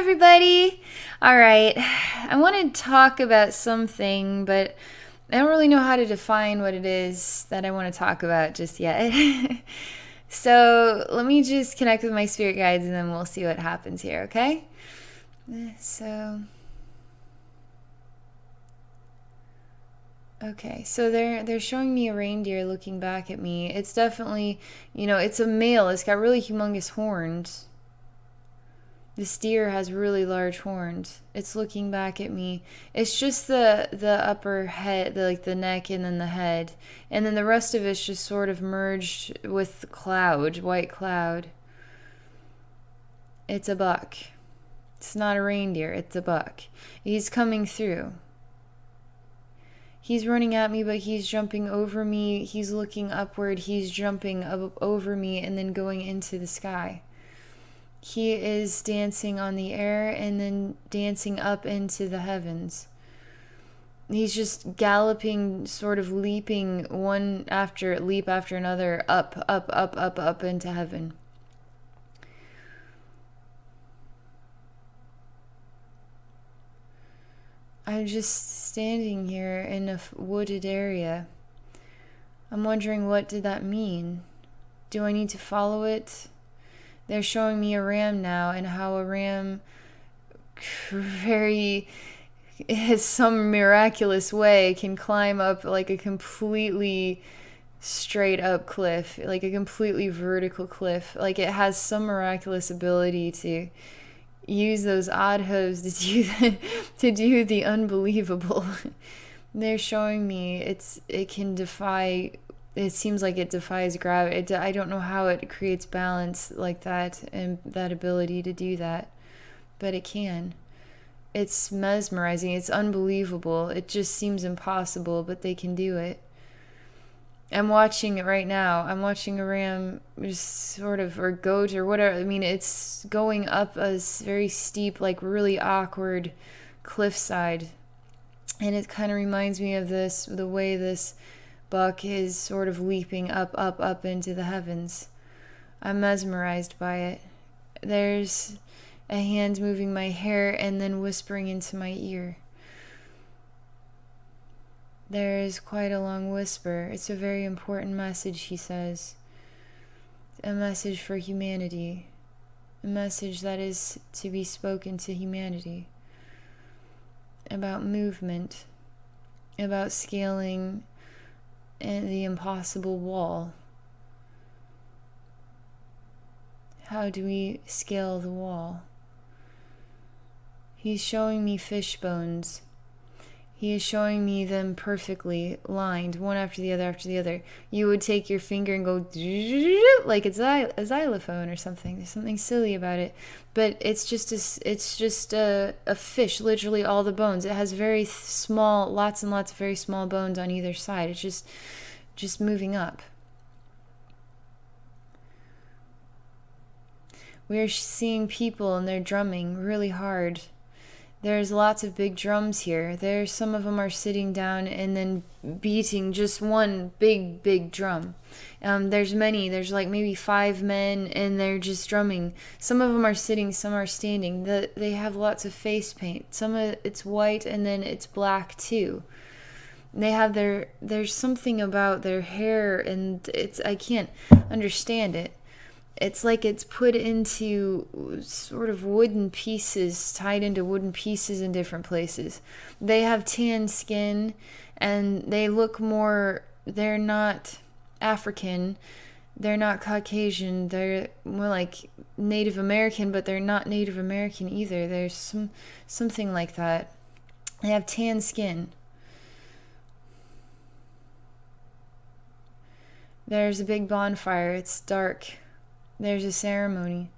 everybody. All right. I want to talk about something, but I don't really know how to define what it is that I want to talk about just yet. So let me just connect with my spirit guides and then we'll see what happens here, okay? So. Okay, so they're showing me a reindeer looking back at me. It's definitely, it's a male. It's got really humongous horns. This deer has really large horns. It's looking back at me. It's just the upper head, the neck, and then the head, and then the rest of it's just sort of merged with cloud, white cloud. It's a buck. It's not a reindeer. It's a buck. He's coming through. He's running at me, but he's jumping over me. He's looking upward. He's jumping over me and then going into the sky. He is dancing on the air and then dancing up into the heavens. He's just galloping, sort of leaping leap after another, up into heaven. I'm just standing here in a wooded area. I'm wondering, what did that mean? Do I need to follow it? They're showing me a ram now, and how a ram some miraculous way can climb up like a completely straight up cliff, like a completely vertical cliff. Like it has some miraculous ability to use those odd hooves to do the unbelievable. They're showing me it can defy. It seems like it defies gravity. I don't know how it creates balance like that and that ability to do that, but it can. It's mesmerizing. It's unbelievable. It just seems impossible, but they can do it. I'm watching it right now. I'm watching a ram just sort of, or goat or whatever. I mean, it's going up a very steep, like really awkward cliffside. And it kind of reminds me of the way this buck is sort of leaping up into the heavens. I'm mesmerized by it. There's a hand moving my hair and then whispering into my ear. There is quite a long whisper. It's a very important message, he says. A message for humanity. A message that is to be spoken to humanity. About movement. About scaling the impossible wall. How do we scale the wall? He's showing me fish bones. He is showing me them perfectly lined, one after the other. You would take your finger and go like it's a xylophone or something. There's something silly about it, but it's just a fish. Literally all the bones. It has very small, lots and lots of very small bones on either side. It's just moving up. We are seeing people and they're drumming really hard. There's lots of big drums here. Some of them are sitting down and then beating just one big drum. There's many. There's like maybe 5 men and they're just drumming. Some of them are sitting, some are standing. They have lots of face paint. Some of it's white and then it's black too. They have there's something about their hair and I can't understand it. It's like it's put into sort of wooden pieces, tied into wooden pieces in different places. They have tan skin and they look they're not African, they're not Caucasian, they're more like Native American, but they're not Native American either. There's something like that. They have tan skin. There's a big bonfire, it's dark. There's a ceremony.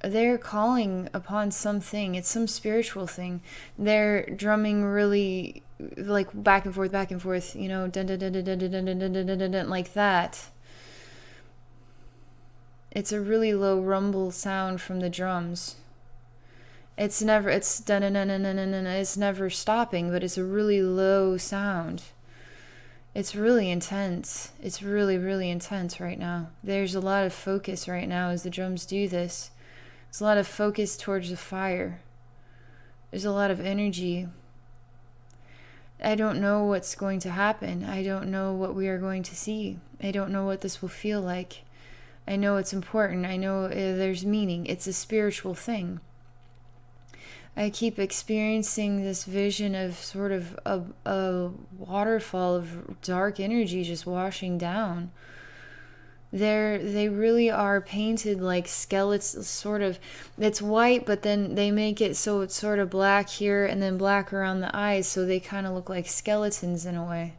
They're calling upon something. It's some spiritual thing. They're drumming really like back and forth, dun dun dun dun dun dun dun dun dun dun, like that. It's a really low rumble sound from the drums. It's dun dun dun dun dun dun. It's never stopping, but it's a really low sound. It's really intense. It's really, really intense right now. There's a lot of focus right now as the drums do this. There's a lot of focus towards the fire. There's a lot of energy. I don't know what's going to happen. I don't know what we are going to see. I don't know what this will feel like. I know it's important. I know there's meaning. It's a spiritual thing. I keep experiencing this vision of sort of a waterfall of dark energy just washing down. They really are painted like skeletons, sort of. It's white, but then they make it so it's sort of black here and then black around the eyes, so they kind of look like skeletons in a way.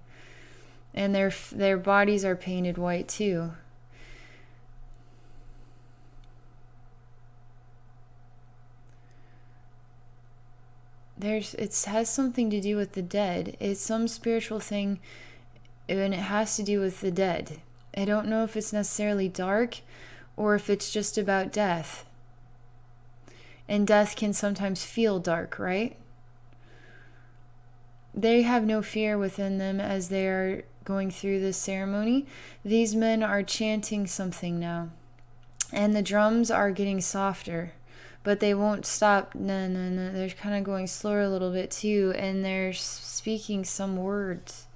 And their bodies are painted white too. It has something to do with the dead. It's some spiritual thing, and it has to do with the dead. I don't know if it's necessarily dark or if it's just about death. And death can sometimes feel dark, right? They have no fear within them as they are going through this ceremony. These men are chanting something now, and the drums are getting softer. But they won't stop. No, no, no. They're kind of going slower a little bit too, and they're speaking some words.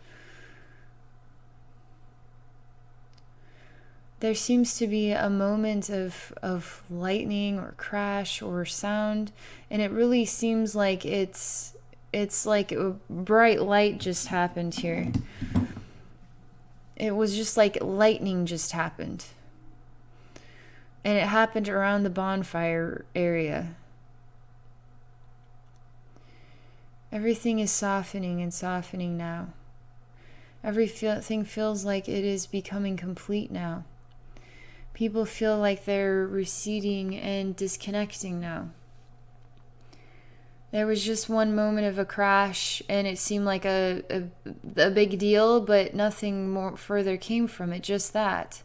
There seems to be a moment of lightning or crash or sound, and it really seems like it's like a bright light just happened here. It was just like lightning just happened. And it happened around the bonfire area. Everything is softening and softening now. Everything feels like it is becoming complete now. People feel like they're receding and disconnecting now. There was just one moment of a crash, and it seemed like a big deal, but nothing more further came from it, just that.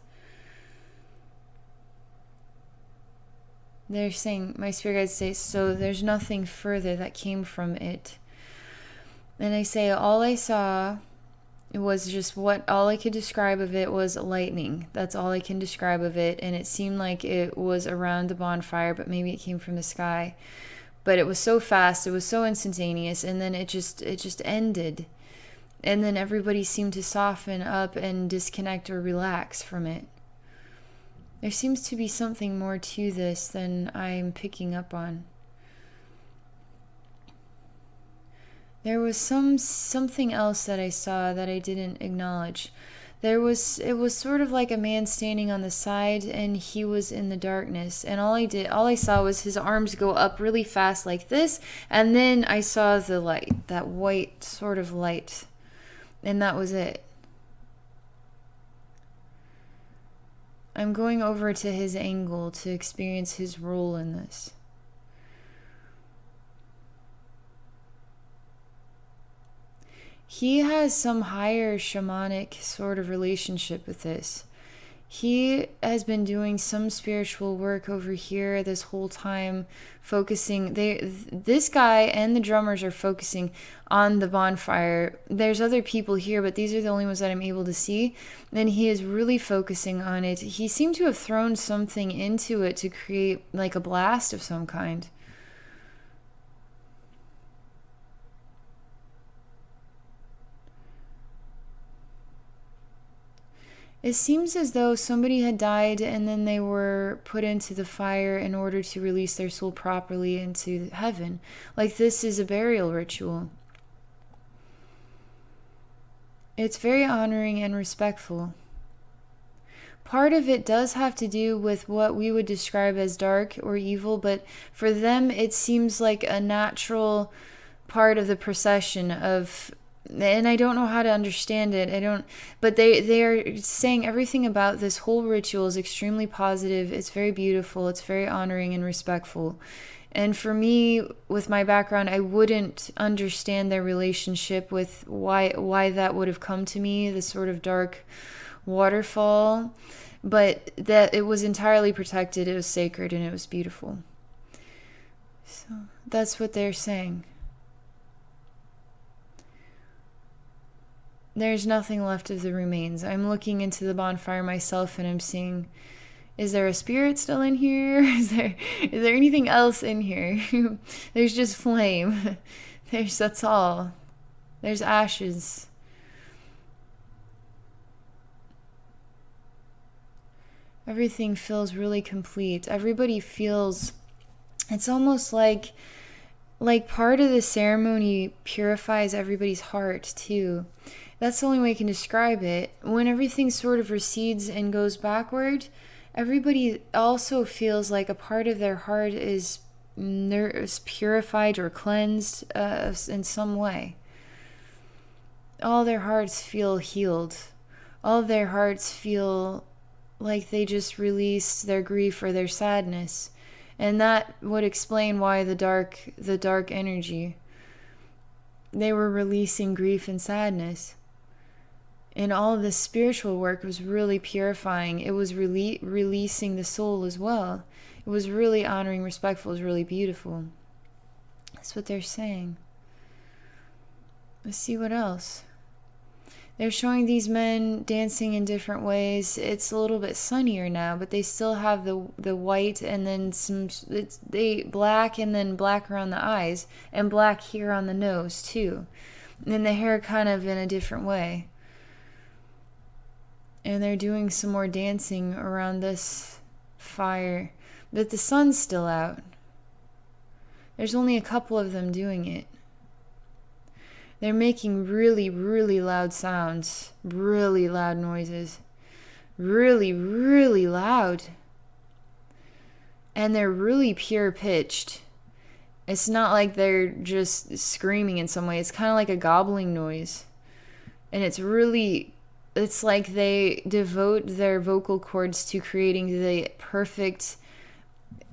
They're saying, my spirit guides say, so there's nothing further that came from it. And I say, all I saw was just all I could describe of it was lightning. That's all I can describe of it. And it seemed like it was around the bonfire, but maybe it came from the sky. But it was so fast, it was so instantaneous, and then it just ended. And then everybody seemed to soften up and disconnect or relax from it. There seems to be something more to this than I'm picking up on. There was something else that I saw that I didn't acknowledge. It was sort of like a man standing on the side, and he was in the darkness, and all I saw was his arms go up really fast like this, and then I saw the light, that white sort of light, and that was it. I'm going over to his angle to experience his role in this. He has some higher shamanic sort of relationship with this. He has been doing some spiritual work over here this whole time, focusing. This guy and the drummers are focusing on the bonfire. There's other people here, but these are the only ones that I'm able to see. And he is really focusing on it. He seemed to have thrown something into it to create like a blast of some kind. It seems as though somebody had died and then they were put into the fire in order to release their soul properly into heaven. Like this is a burial ritual. It's very honoring and respectful. Part of it does have to do with what we would describe as dark or evil, but for them it seems like a natural part of the procession of, and I don't know how to understand it. But they are saying everything about this whole ritual is extremely positive. It's very beautiful. It's very honoring and respectful. And for me, with my background, I wouldn't understand their relationship with why that would have come to me, this sort of dark waterfall, but that it was entirely protected, it was sacred, and it was beautiful. So that's what they're saying. There's nothing left of the remains. I'm looking into the bonfire myself, and I'm seeing Is there a spirit still in here? Is there anything else in here? There's just flame. That's all. There's ashes. Everything feels really complete. Everybody feels, it's almost like part of the ceremony purifies everybody's heart too. That's the only way I can describe it. When everything sort of recedes and goes backward, everybody also feels like a part of their heart is purified or cleansed in some way. All their hearts feel healed. All of their hearts feel like they just released their grief or their sadness. And that would explain why the dark energy. They were releasing grief and sadness. And all of this spiritual work was really purifying. It was releasing the soul as well. It was really honoring, respectful. It was really beautiful. That's what they're saying. Let's see what else. They're showing these men dancing in different ways. It's a little bit sunnier now, but they still have the white and then they black and then black around the eyes and black here on the nose too. And the hair kind of in a different way. And they're doing some more dancing around this fire. But the sun's still out. There's only a couple of them doing it. They're making really, really loud sounds. Really loud noises. Really, really loud. And they're really pure pitched. It's not like they're just screaming in some way. It's kind of like a gobbling noise. And it's like they devote their vocal cords to creating the perfect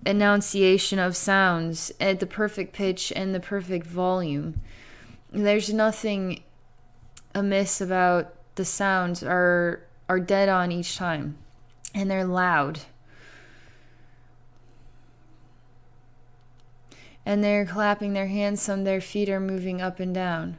enunciation of sounds at the perfect pitch and the perfect volume. There's nothing amiss about the sounds are dead on each time. And they're loud. And they're clapping their hands. Some of their feet are moving up and down.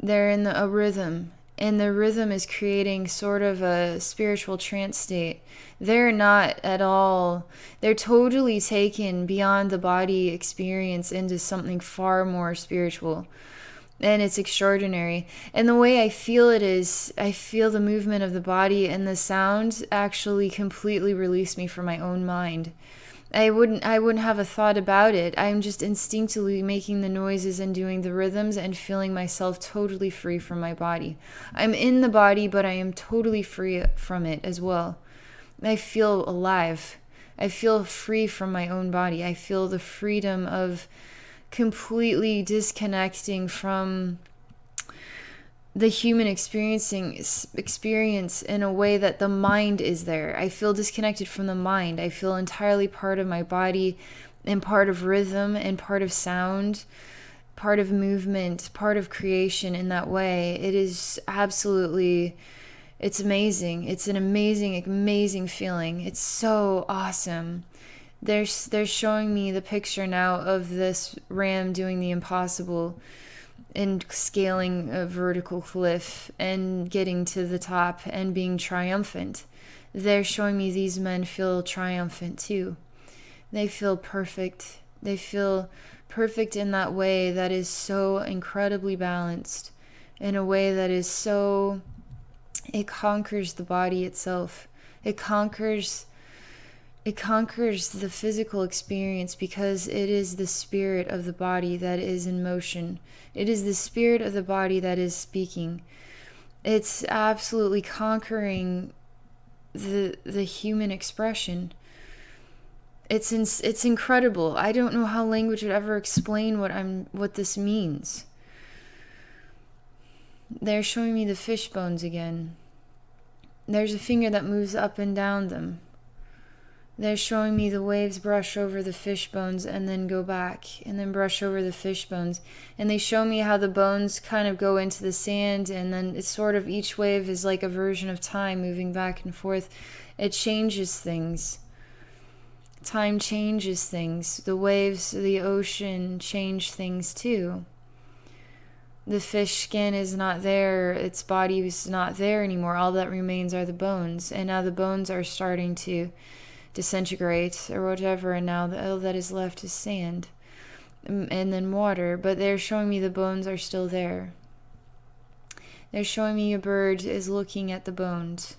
They're in a rhythm. And the rhythm is creating sort of a spiritual trance state. They're not at all, they're totally taken beyond the body experience into something far more spiritual. And it's extraordinary. And the way I feel it is, I feel the movement of the body and the sound actually completely release me from my own mind. I wouldn't have a thought about it. I'm just instinctively making the noises and doing the rhythms and feeling myself totally free from my body. I'm in the body, but I am totally free from it as well. I feel alive. I feel free from my own body. I feel the freedom of completely disconnecting from the human experience in a way that the mind is there. I feel disconnected from the mind. I feel entirely part of my body and part of rhythm and part of sound, part of movement, part of creation in that way. It is absolutely, it's amazing. It's an amazing, amazing feeling. It's so awesome. They're showing me the picture now of this ram doing the impossible and scaling a vertical cliff and getting to the top and being triumphant. They're showing me these men feel triumphant too. They feel perfect. They feel perfect in that way that is so incredibly balanced, in a way that is so, it conquers the body itself. It conquers the physical experience because it is the spirit of the body that is in motion. It is the spirit of the body that is speaking. It's absolutely conquering the human expression. It's incredible. I don't know how language would ever explain what this means. They're showing me the fish bones again. There's a finger that moves up and down them. They're showing me the waves brush over the fish bones and then go back and then brush over the fish bones. And they show me how the bones kind of go into the sand, and then it's sort of each wave is like a version of time moving back and forth. It changes things. Time changes things. The waves, the ocean change things too. The fish skin is not there. Its body is not there anymore. All that remains are the bones. And now the bones are starting to disintegrate or whatever. And now all that is left is sand and then water. But they're showing me the bones are still there. They're showing me a bird is looking at the bones.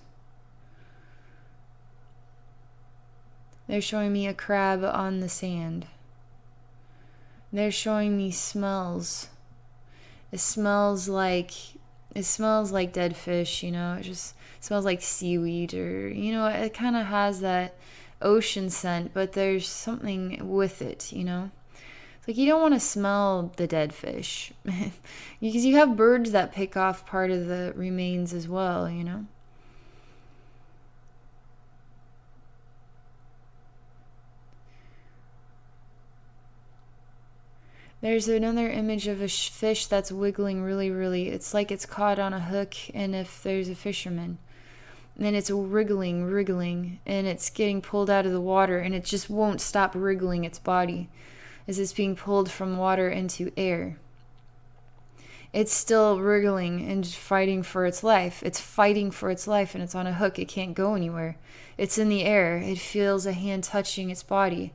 They're showing me a crab on the sand. They're showing me smells. It smells like dead fish, you know. It just smells like seaweed, or you know, it kind of has that ocean scent, but there's something with it, you know. It's like you don't want to smell the dead fish because you have birds that pick off part of the remains as well, you know. There's another image of a fish that's wiggling really. It's like it's caught on a hook, and if there's a fisherman, and it's wriggling, and it's getting pulled out of the water, and it just won't stop wriggling its body as it's being pulled from water into air. It's still wriggling and fighting for its life. It's fighting for its life, and it's on a hook. It can't go anywhere. It's in the air. It feels a hand touching its body.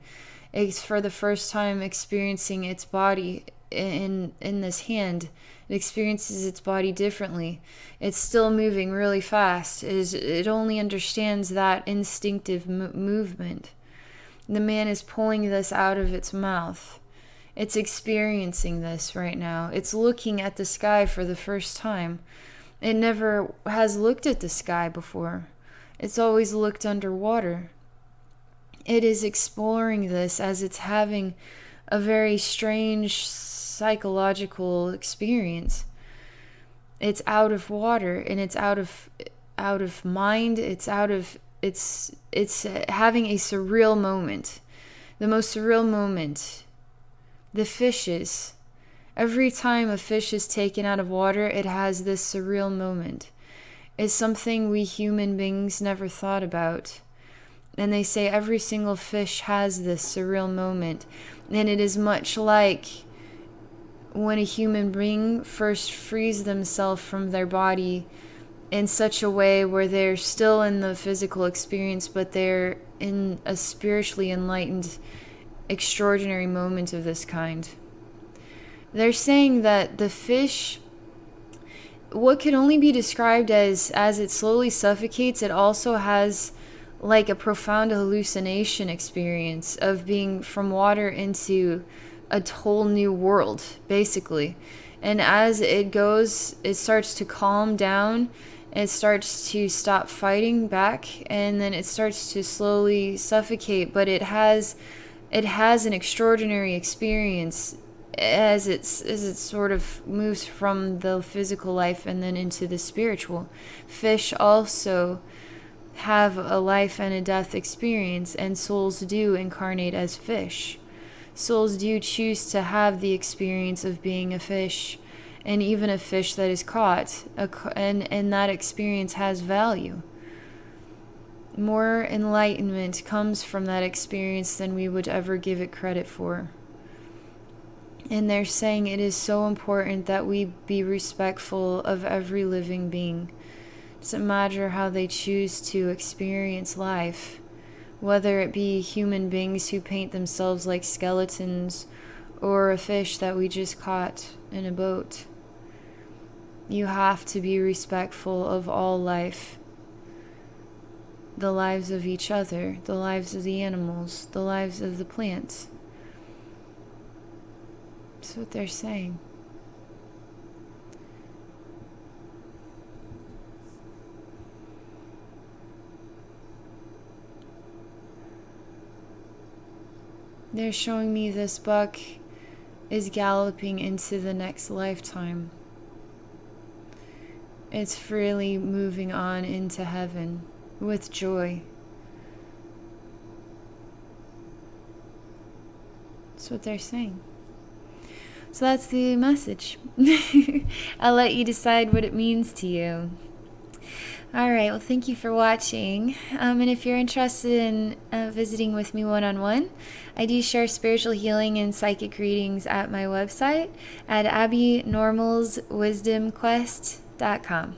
It's for the first time experiencing its body in this hand. It experiences its body differently. It's still moving really fast. It only understands that instinctive movement. The man is pulling this out of its mouth. It's experiencing this right now. It's looking at the sky for the first time. It never has looked at the sky before. It's always looked underwater. It is exploring this as it's having a very strange psychological experience. It's out of water, and it's out of mind. It's having a surreal moment. The most surreal moment. The fishes. Every time a fish is taken out of water, it has this surreal moment. It's something we human beings never thought about. And they say every single fish has this surreal moment. And it is much like when a human being first frees themselves from their body in such a way where they're still in the physical experience, but they're in a spiritually enlightened, extraordinary moment of this kind. They're saying that the fish, what could only be described as it slowly suffocates, it also has like a profound hallucination experience of being from water into a whole new world, basically. And as it goes, it starts to calm down, it starts to stop fighting back, and then it starts to slowly suffocate. But it has an extraordinary experience as it sort of moves from the physical life and then into the spiritual. Fish also have a life and a death experience, and souls do incarnate as fish. Souls do choose to have the experience of being a fish, and even a fish that is caught, and that experience has value. More enlightenment comes from that experience than we would ever give it credit for. And they're saying it is so important that we be respectful of every living being. Doesn't matter how they choose to experience life, whether it be human beings who paint themselves like skeletons or a fish that we just caught in a boat. You have to be respectful of all life. The lives of each other, the lives of the animals, the lives of the plants. That's what they're saying. They're showing me this buck is galloping into the next lifetime. It's freely moving on into heaven with joy. That's what they're saying. So that's the message. I'll let you decide what it means to you. All right. Well, thank you for watching. And if you're interested in visiting with me one-on-one, I do share spiritual healing and psychic readings at my website at abbynormalswisdomquest.com.